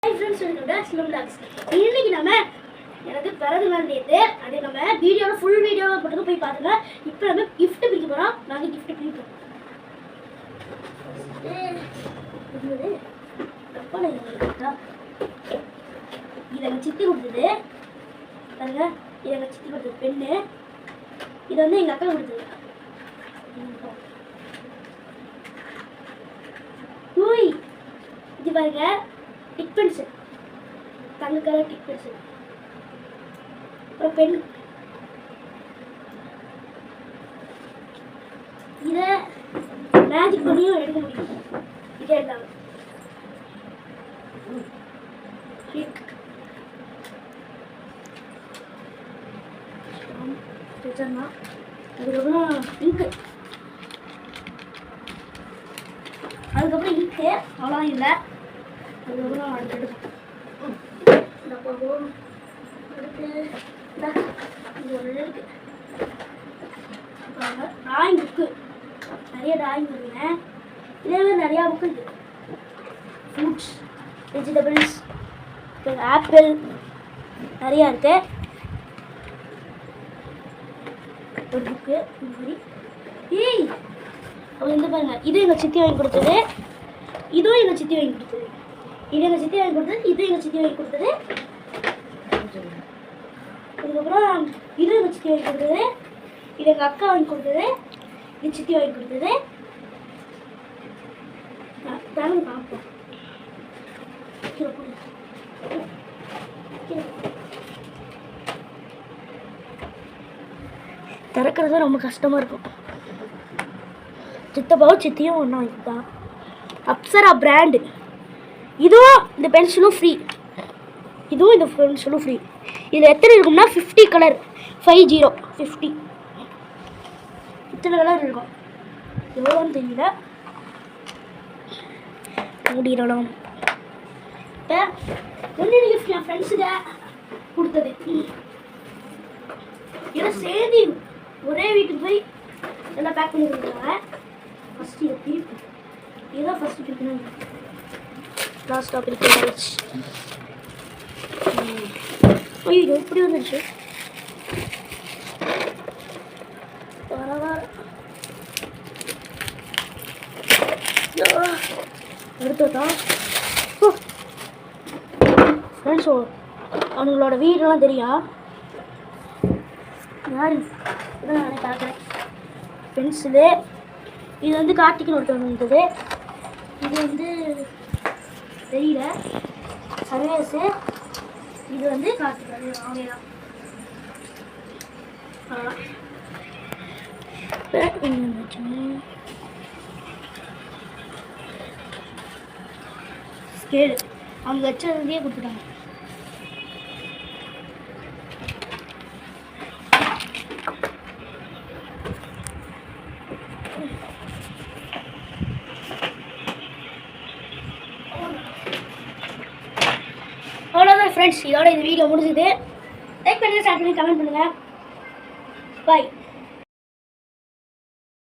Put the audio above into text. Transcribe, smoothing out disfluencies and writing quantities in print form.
இன்னைக்கு நம்ம எனக்கு பிறந்த நாள் நேற்று அது நம்ம வீடியோவில் ஃபுல் வீடியோவை போட்டு போய் பாருங்க. இப்போ நம்ம கிஃப்ட் பிரிக்க போகிறோம். நாங்கள் கிஃப்ட் பிரிப்போம். இதை எங்கள் சித்தி கொடுத்தது பாருங்க. இதை எங்கள் சித்தி கொடுத்தது பெண்ணு. இது வந்து எங்கள் அக்கா கொடுத்தது. இது பாருங்க டிக் பென்சில், தங்க கலர் டிக் பென்சில். அப்புறம் பென். இதை மேஜிக் பண்ணியும் எடுக்க முடியும். இதே இருந்தாங்க அதுக்கப்புறம் இங்கு, அதுக்கப்புறம் இங்கு அவ்வளோ இல்லை. அதுக்கப்புறம் அடுத்து டிராயிங் புக்கு, நிறைய டிராயிங் பண்ணுவேன். இதே மாதிரி நிறையா புக்கு இருக்குது. ஃப்ரூட்ஸ், வெஜிடபிள்ஸ், ஆப்பிள் நிறையா இருக்கு. ஒரு புக்கு இந்த மாதிரி. அவங்க வந்து பாருங்க, இது எங்கள் சித்தி வாங்கி கொடுத்தது, இதுவும் எங்கள் சித்தி வாங்கி கொடுத்தது, இது எங்கள் சித்தி வாங்கி கொடுத்தது, இது எங்கள் சித்தி வாங்கி கொடுத்தது. அதுக்கப்புறம் இது எங்கள் சித்தி வாங்கி கொடுத்தது, இது எங்கள் அக்கா வாங்கி கொடுத்தது, இது சித்தி வாங்கி கொடுத்தது. தாங்க பார்ப்போம். திறக்கிறது ரொம்ப கஷ்டமாக இருக்கும். சித்தப்பாவும் சித்தியும் ஒன்றா வாங்கிட்டான். அப்சரா பிராண்டு. இதுவும் இந்த பென்சிலும் ஃப்ரீ, இதுவும் இந்த பென்சிலும் ஃப்ரீ. இதில் எத்தனை இருக்கும்னா 50 கலர், 50 இத்தனை கலர் இருக்கும். எவ்வளோன்னு தெரியல. மூடிடலாம். இப்போ ஒன்று கிஃப்ட் என் ஃப்ரெண்ட்ஸுக்கு கொடுத்தது. இதெல்லாம் சேர்ந்து ஒரே வீட்டுக்கு போய் எல்லாம் பேக் பண்ணி கொடுத்தாங்க. ஃபஸ்ட்டு இதை பிரிப்பு, இதுதான் ஃபஸ்ட்டு பிரிக்கணும். லாஸ்ட்டாக பிரிக்க ஐயோ இப்படி வந்துடுச்சு. எடுத்துட்டா ஃப்ரெண்ட்ஸ், அவங்களோட வீடெல்லாம் தெரியும். யார் இதான் நானே பார்க்குறேன். பென்சிலு, இது வந்து கார்த்திகன் ஒருத்தவங்க இருந்தது. இது வந்து தெரியல, சர்வேஸு. இது வந்து கார்த்திகன் அவங்க தான். ஸ்கேலு அவங்க வச்சதுலேயே கொடுத்துட்டாங்க. அவ்வளோதான் ஃப்ரெண்ட்ஸ், இதோட இந்த வீடியோ முடிஞ்சுது. லைக் பண்ணுங்கள், ஷேர் பண்ணி கமெண்ட் பண்ணுங்கள். பாய்.